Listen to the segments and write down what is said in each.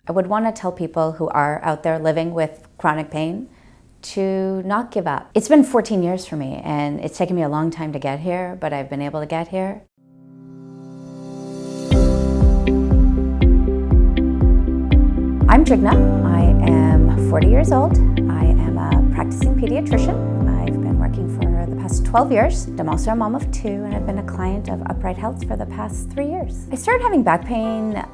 I would want to tell people who are out there living with chronic pain to not give up. It's been 14 years for me, and it's taken me a long time to get here, but I've been able to get here. I'm Jigna. I am 40 years old. I am a practicing pediatrician. I've been working for the past 12 years. I'm also a mom of 2, and I've been a client of Upright Health for the past 3 years. I started having back pain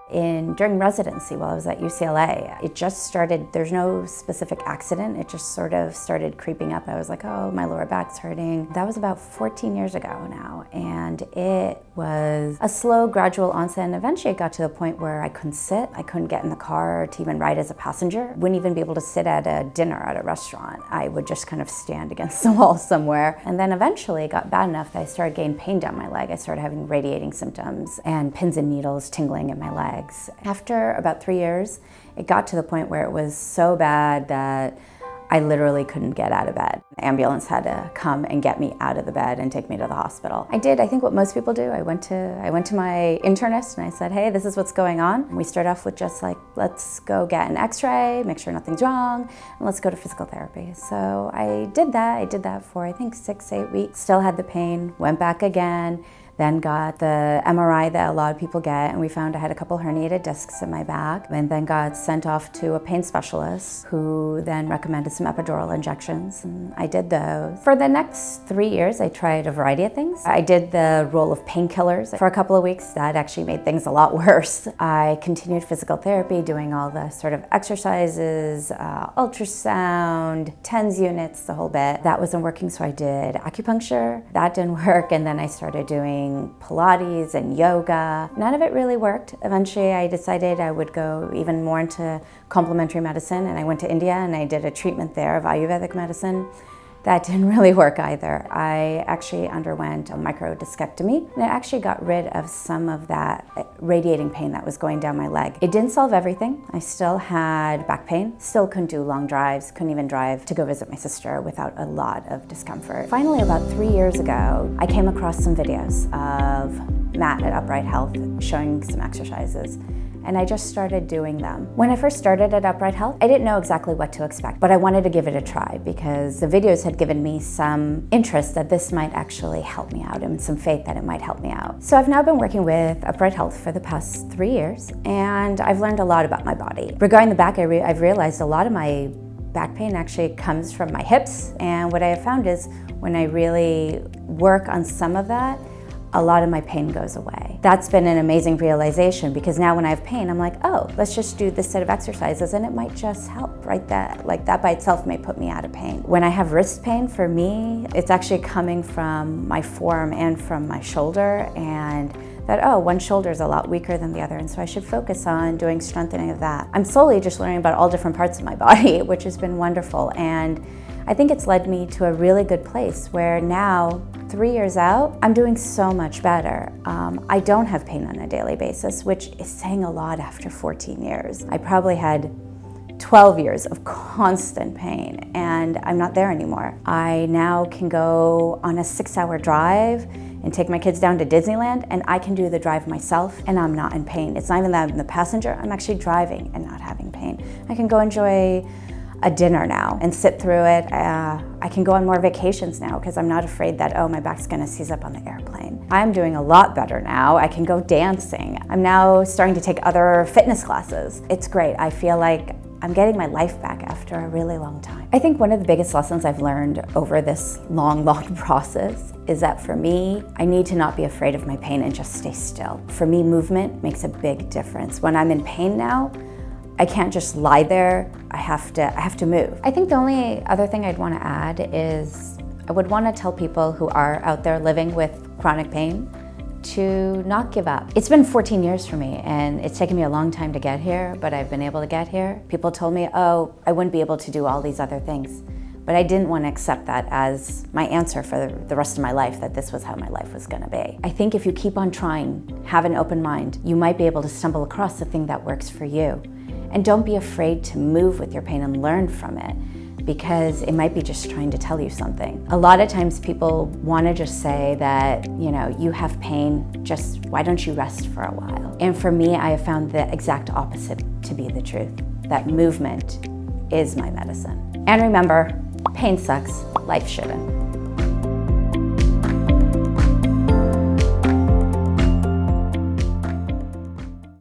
during residency while I was at UCLA. It just started, there's no specific accident, it just sort of started creeping up. I was like, oh, my lower back's hurting. That was about 14 years ago now, and it was a slow, gradual onset, and eventually it got to the point where I couldn't sit, I couldn't get in the car to even ride as a passenger, wouldn't even be able to sit at a dinner at a restaurant. I would just kind of stand against the wall somewhere. And then eventually it got bad enough that I started getting pain down my leg. I started having radiating symptoms and pins and needles tingling in my legs. After about 3 years, it got to the point where it was so bad that I literally couldn't get out of bed. The ambulance had to come and get me out of the bed and take me to the hospital. I did, I think, what most people do. I went to my internist and I said, hey, this is what's going on. And we start off with just like, let's go get an x-ray, make sure nothing's wrong, and let's go to physical therapy. So I did that. I did that for, I think, 6-8 weeks. Still had the pain, went back again, then got the MRI that a lot of people get, and we found I had a couple herniated discs in my back, and then got sent off to a pain specialist who then recommended some epidural injections, and I did those. For the next 3 years, I tried a variety of things. I did the role of painkillers for a couple of weeks. That actually made things a lot worse. I continued physical therapy, doing all the sort of exercises, ultrasound, TENS units, the whole bit. That wasn't working, so I did acupuncture. That didn't work, and then I started doing Pilates and yoga. None of it really worked. Eventually I decided I would go even more into complementary medicine, and I went to India and I did a treatment there of Ayurvedic medicine. That didn't really work either. I actually underwent a micro-discectomy, and it actually got rid of some of that radiating pain that was going down my leg. It didn't solve everything. I still had back pain, still couldn't do long drives, couldn't even drive to go visit my sister without a lot of discomfort. Finally, about 3 years ago, I came across some videos of Matt at Upright Health showing some exercises, and I just started doing them. When I first started at Upright Health, I didn't know exactly what to expect, but I wanted to give it a try because the videos had given me some interest that this might actually help me out and some faith that it might help me out. So I've now been working with Upright Health for the past 3 years, and I've learned a lot about my body. Regarding the back, I've realized a lot of my back pain actually comes from my hips, and what I have found is when I really work on some of that, a lot of my pain goes away. That's been an amazing realization, because now when I have pain, I'm like, oh, let's just do this set of exercises and it might just help, right? That by itself may put me out of pain. When I have wrist pain, for me, it's actually coming from my forearm and from my shoulder, and that, oh, one shoulder is a lot weaker than the other, and so I should focus on doing strengthening of that. I'm slowly just learning about all different parts of my body, which has been wonderful, and I think it's led me to a really good place where now, 3 years out, I'm doing so much better. I don't have pain on a daily basis, which is saying a lot after 14 years. I probably had 12 years of constant pain, and I'm not there anymore. I now can go on a 6-hour drive and take my kids down to Disneyland, and I can do the drive myself, and I'm not in pain. It's not even that I'm the passenger, I'm actually driving and not having pain. I can go enjoy a dinner now and sit through it. I can go on more vacations now because I'm not afraid that, oh, my back's gonna seize up on the airplane. I'm doing a lot better now. I can go dancing. I'm now starting to take other fitness classes. It's great. I feel like I'm getting my life back after a really long time. I think one of the biggest lessons I've learned over this long process is that for me, I need to not be afraid of my pain and just stay still. For me, movement makes a big difference. When I'm in pain now, I can't just lie there, I have to move. I think the only other thing I'd want to add is I would want to tell people who are out there living with chronic pain to not give up. It's been 14 years for me, and it's taken me a long time to get here, but I've been able to get here. People told me, oh, I wouldn't be able to do all these other things, but I didn't want to accept that as my answer for the rest of my life, that this was how my life was going to be. I think if you keep on trying, have an open mind, you might be able to stumble across the thing that works for you. And don't be afraid to move with your pain and learn from it. because it might be just trying to tell you something. A lot of times people want to just say that, you have pain, just why don't you rest for a while? And for me, I have found the exact opposite to be the truth, that movement is my medicine. And remember, pain sucks, life shouldn't.